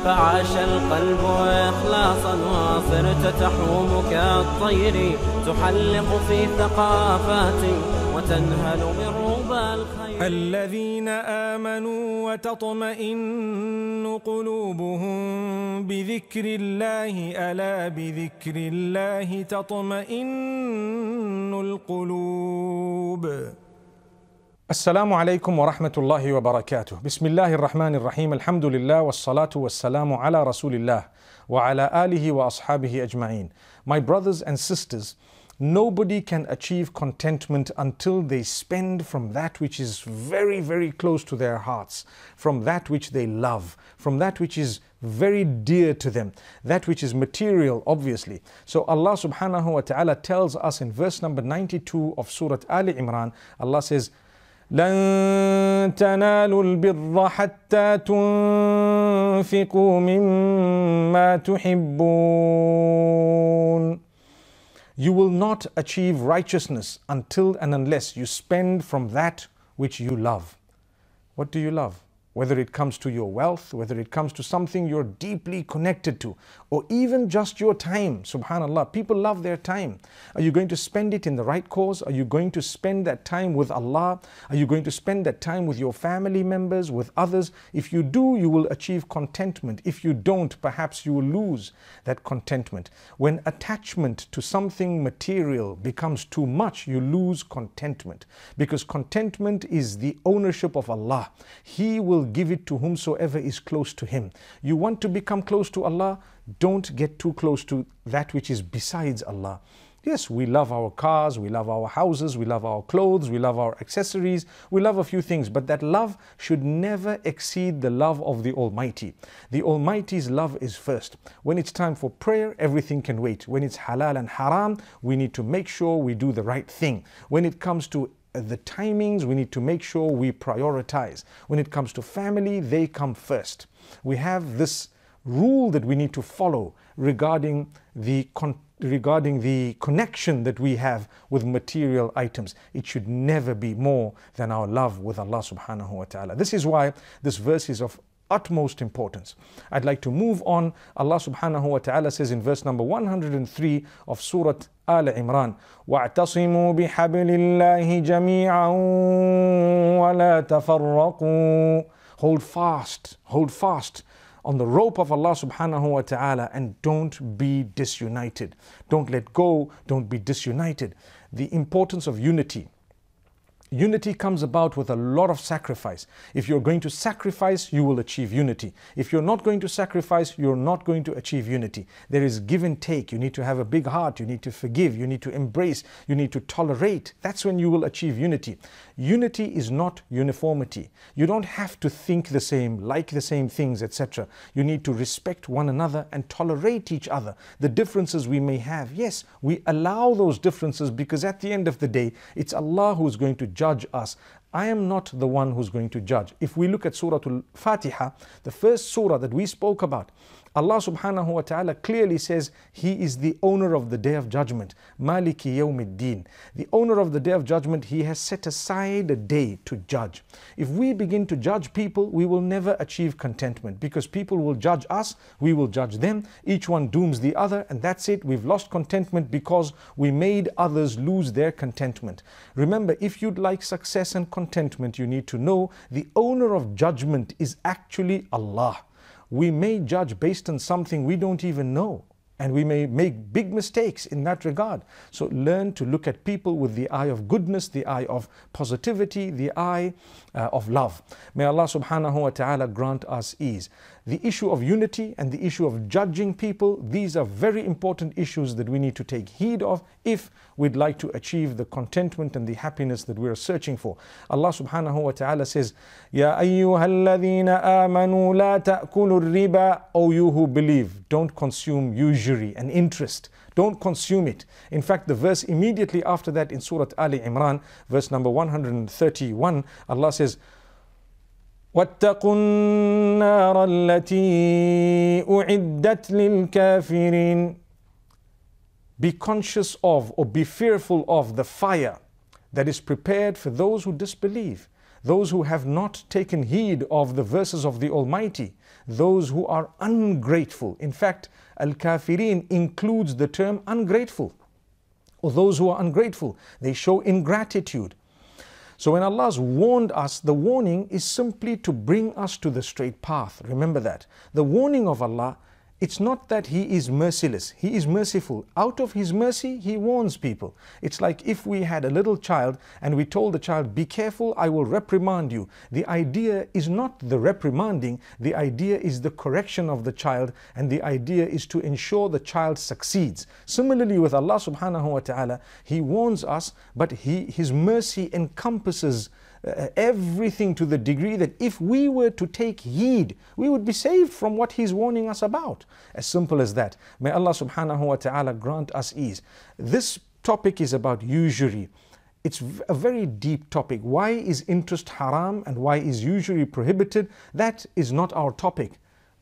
فعاش القلب إخلاصا وصرت تحوم كالطير تحلق في ثقافات وتنهل من ربى الخير. الذين آمنوا وتطمئن قلوبهم بذكر الله ألا بذكر الله تطمئن القلوب. السلام عليكم ورحمة الله وبركاته. بسم الله الرحمن الرحيم. الحمد لله والصلاة والسلام على رسول الله وعلى آله وأصحابه أجمعين. My brothers and sisters, nobody can achieve contentment until they spend from that which is very, very close to their hearts, from that which they love, from that which is very dear to them, that which is material, obviously. So Allah subhanahu wa ta'ala tells us in verse number 92 of Surah Ali Imran, Allah says, لن تنالوا البر حتى تنفقوا مما تحبون. You will not achieve righteousness until and unless you spend from that which you love. What do you love? Whether it comes to your wealth, whether it comes to something you're deeply connected to, or even just your time. Subhanallah, people love their time. Are you going to spend it in the right cause? Are you going to spend that time with Allah? Are you going to spend that time with your family members, with others? If you do, you will achieve contentment. If you don't, perhaps you will lose that contentment. When attachment to something material becomes too much, you lose contentment. Because contentment is the ownership of Allah. He will give it to whomsoever is close to Him. You want to become close to Allah? Don't get too close to that which is besides Allah. Yes, we love our cars, we love our houses, we love our clothes, we love our accessories, we love a few things, but that love should never exceed the love of the Almighty. The Almighty's love is first. When it's time for prayer, everything can wait. When it's halal and haram, we need to make sure we do the right thing. When it comes to the timings, we need to make sure we prioritize. When it comes to family, they come first. We have this rule that we need to follow regarding the connection that we have with material items. It should never be more than our love with Allah subhanahu wa ta'ala. This is why this verse is of utmost importance. I'd like to move on. Allah subhanahu wa ta'ala says in verse number 103 of Surah Al Imran, وَاعْتَصِمُوا بِحَبْلِ اللَّهِ جَمِيعًا وَلَا تَفَرَّقُوا. Hold fast on the rope of Allah subhanahu wa ta'ala and don't be disunited. Don't let go, don't be disunited. The importance of unity. Unity comes about with a lot of sacrifice. If you're going to sacrifice, you will achieve unity. If you're not going to sacrifice, you're not going to achieve unity. There is give and take. You need to have a big heart. You need to forgive. You need to embrace. You need to tolerate. That's when you will achieve unity. Unity is not uniformity. You don't have to think the same, like the same things, etc. You need to respect one another and tolerate each other. The differences we may have, yes, we allow those differences because at the end of the day, it's Allah who is going to judge us. I am not the one who's going to judge. If we look at Surah Al-Fatiha, the first surah that we spoke about, Allah subhanahu wa ta'ala clearly says He is the owner of the Day of Judgment. Maliki Yawmiddin. The owner of the Day of Judgment, He has set aside a day to judge. If we begin to judge people, we will never achieve contentment because people will judge us, we will judge them, each one dooms the other, and that's it. We've lost contentment because we made others lose their contentment. Remember, if you'd like success and contentment, you need to know the owner of judgment is actually Allah. We may judge based on something we don't even know, and we may make big mistakes in that regard. So learn to look at people with the eye of goodness, the eye of positivity, the eye of love. May Allah subhanahu wa ta'ala grant us ease. The issue of unity and the issue of judging people, these are very important issues that we need to take heed of if we'd like to achieve the contentment and the happiness that we're searching for. Allah subhanahu wa ta'ala says, Ya ayyuhalladhina amanu la ta'kulu riba. O you who believe, don't consume usury and interest. Don't consume it. In fact, the verse immediately after that in Surah Ali Imran, verse number 131, Allah says, واتقوا النار التي أعدت للكافرين. Be conscious of or be fearful of the fire that is prepared for those who disbelieve. those who have not taken heed of the verses of the Almighty, those who are ungrateful. In fact, al-kafirin includes the term ungrateful, or those who are ungrateful. They show ingratitude. So when Allah has warned us, the warning is simply to bring us to the straight path. Remember that. The warning of Allah, it's not that He is merciless. He is merciful. Out of His mercy, He warns people. It's like if we had a little child and we told the child, be careful, I will reprimand you. The idea is not the reprimanding. The idea is the correction of the child, and the idea is to ensure the child succeeds. Similarly with Allah subhanahu wa ta'ala, He warns us, but His mercy encompasses everything to the degree that if we were to take heed, we would be saved from what He's warning us about. As simple as that. May Allah subhanahu wa ta'ala grant us ease. This topic is about usury. It's a very deep topic. Why is interest haram and why is usury prohibited? That is not our topic.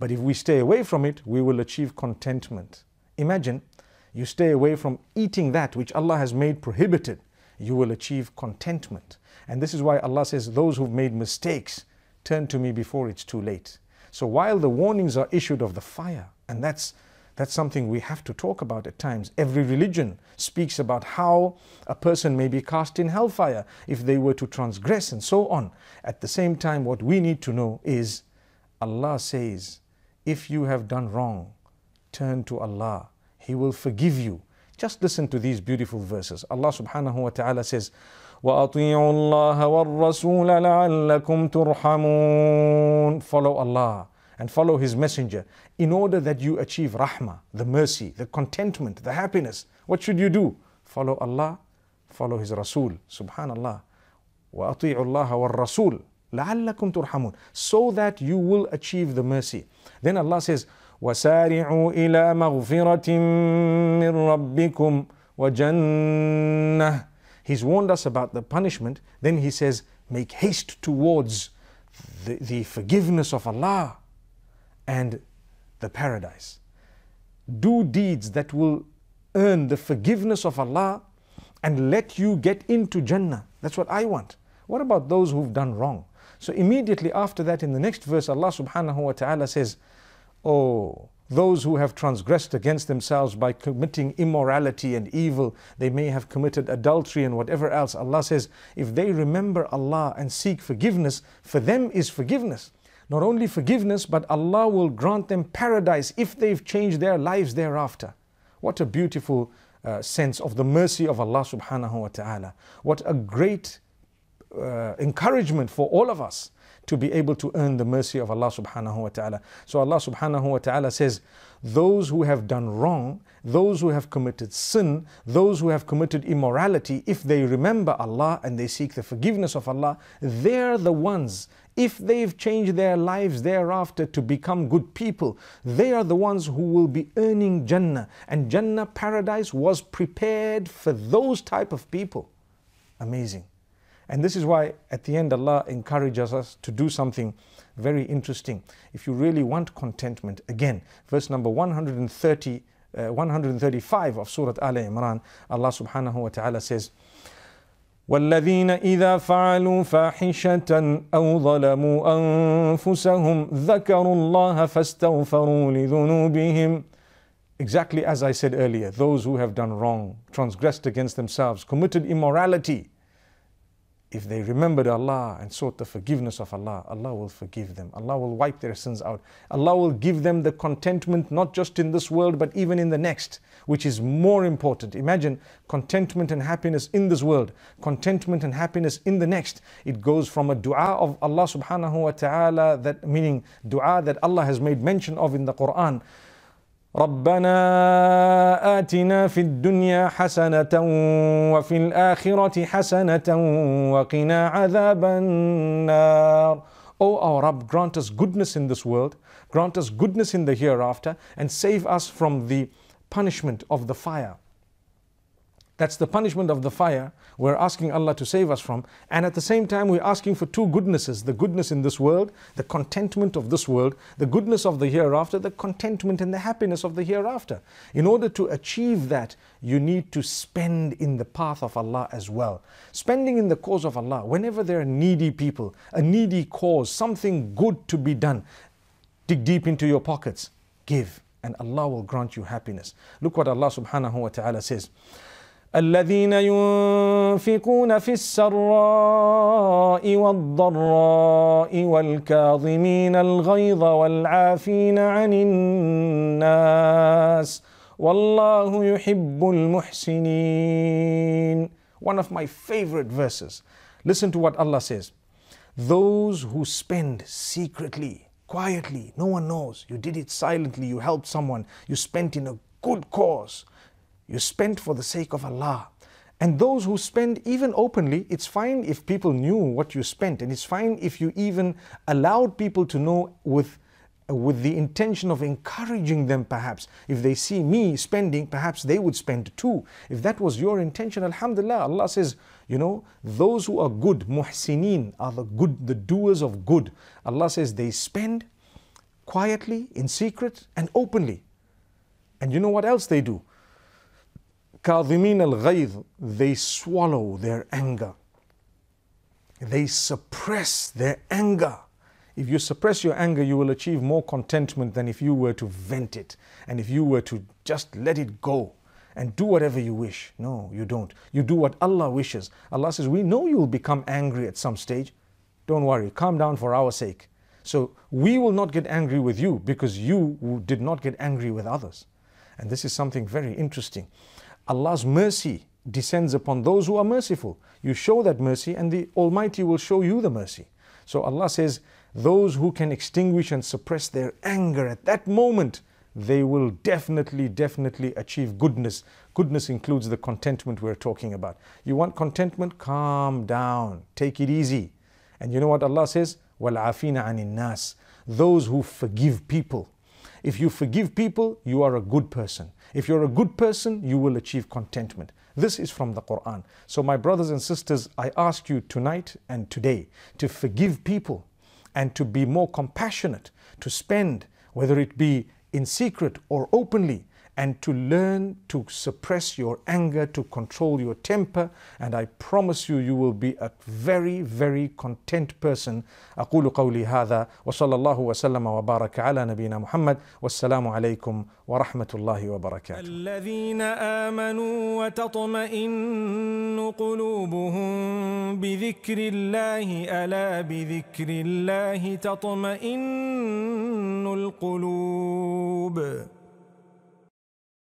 But if we stay away from it, we will achieve contentment. Imagine you stay away from eating that which Allah has made prohibited. You will achieve contentment. And this is why Allah says, those who've made mistakes, turn to me before it's too late. So while the warnings are issued of the fire, and that's something we have to talk about at times. Every religion speaks about how a person may be cast in hellfire if they were to transgress and so on. At the same time, what we need to know is, Allah says, if you have done wrong, turn to Allah. He will forgive you. Just listen to these beautiful verses. Allah subhanahu wa ta'ala says, وَأَطِيعُوا اللَّهَ وَالرَّسُولَ لَعَلَّكُمْ تُرْحَمُونَ. Follow Allah and follow His messenger in order that you achieve rahmah, the mercy, the contentment, the happiness. What should you do? Follow Allah, follow His Rasul. Subhanallah. وَأَطِيعُوا اللَّهَ وَالرَّسُولَ لَعَلَّكُمْ تُرْحَمُونَ. So that you will achieve the mercy. Then Allah says, وَسَارِعُوا إِلَى مَغْفِرَةٍ مِّن رَبِّكُمْ وَجَنَّةٍ. He's warned us about the punishment. Then He says, make haste towards the forgiveness of Allah and the paradise. Do deeds that will earn the forgiveness of Allah and let you get into Jannah. That's what I want. What about those who've done wrong? So immediately after that, in the next verse, Allah subhanahu wa ta'ala says, oh, those who have transgressed against themselves by committing immorality and evil, they may have committed adultery and whatever else. Allah says, if they remember Allah and seek forgiveness, for them is forgiveness. Not only forgiveness, but Allah will grant them paradise if they've changed their lives thereafter. What a beautiful sense of the mercy of Allah subhanahu wa ta'ala. What a great encouragement for all of us to be able to earn the mercy of Allah subhanahu wa ta'ala. So Allah subhanahu wa ta'ala says, those who have done wrong, those who have committed sin, those who have committed immorality, if they remember Allah and they seek the forgiveness of Allah, they're the ones, if they've changed their lives thereafter to become good people, they are the ones who will be earning Jannah. And Jannah, paradise, was prepared for those type of people. Amazing. And this is why at the end Allah encourages us to do something very interesting. If you really want contentment, again, verse number 135 of Surah Al Imran, Allah subhanahu wa ta'ala says, وَالَّذِينَ إِذَا فَعَلُوا فَاحِشَةً أَوْ ظَلَمُوا أَنفُسَهُمْ ذَكَرُوا اللَّهَ فَاسْتَغْفَرُوا لِذُنُوبِهِمْ. Exactly as I said earlier, those who have done wrong, transgressed against themselves, committed immorality, if they remembered Allah and sought the forgiveness of Allah, Allah will forgive them. Allah will wipe their sins out. Allah will give them the contentment not just in this world but even in the next, which is more important. Imagine contentment and happiness in this world, contentment and happiness in the next. It goes from a dua of Allah subhanahu wa ta'ala, that meaning dua that Allah has made mention of in the Quran. رَبَّنَا آتِنَا فِي الدُّنْيَا حَسَنَةً وَفِي الْآخِرَةِ حَسَنَةً وَقِنَا عَذَابَ النَّارِ. O our Rabb, grant us goodness in this world, grant us goodness in the hereafter, and save us from the punishment of the fire. That's the punishment of the fire we're asking Allah to save us from. And at the same time, we're asking for two goodnesses: the goodness in this world, the contentment of this world, the goodness of the hereafter, the contentment and the happiness of the hereafter. In order to achieve that, you need to spend in the path of Allah as well. Spending in the cause of Allah. Whenever there are needy people, a needy cause, something good to be done, dig deep into your pockets, give, and Allah will grant you happiness. Look what Allah subhanahu wa ta'ala says. الذين ينفقون في السراء والضراء والكاظمين الغيظ والعافين عن الناس والله يحب المحسنين. One of my favorite verses. Listen to what Allah says. Those who spend secretly, quietly, no one knows. You did it silently, you helped someone, you spent in a good cause. You spent for the sake of Allah. And those who spend even openly, it's fine if people knew what you spent, and it's fine if you even allowed people to know with the intention of encouraging them perhaps. If they see me spending, perhaps they would spend too. If that was your intention, alhamdulillah, Allah says, you know, those who are good, muhsineen, are the good, the doers of good. Allah says they spend quietly, in secret and openly. And you know what else they do? Kadhimin al-ghayz, they swallow their anger. They suppress their anger. If you suppress your anger, you will achieve more contentment than if you were to vent it and if you were to just let it go and do whatever you wish. No, you don't. You do what Allah wishes. Allah says, we know you will become angry at some stage. Don't worry, calm down for our sake. So we will not get angry with you because you did not get angry with others. And this is something very interesting. Allah's mercy descends upon those who are merciful. You show that mercy and the Almighty will show you the mercy. So Allah says, those who can extinguish and suppress their anger at that moment, they will definitely achieve goodness. Goodness includes the contentment we're talking about. You want contentment? Calm down. Take it easy. And you know what Allah says? وَالْعَافِينَ عَنِ النَّاسِ. Those who forgive people. If you forgive people, you are a good person. If you're a good person, you will achieve contentment. This is from the Quran. So my brothers and sisters, I ask you tonight and today to forgive people and to be more compassionate, to spend, whether it be in secret or openly, and to learn to suppress your anger, to control your temper. And I promise you, you will be a very content person. أقول قولي هذا وصلى الله وسلم وبارك على نبينا محمد والسلام عليكم ورحمة الله وبركاته. الذين آمنوا وتطمئن قلوبهم بذكر الله ألا بذكر الله تطمئن القلوب.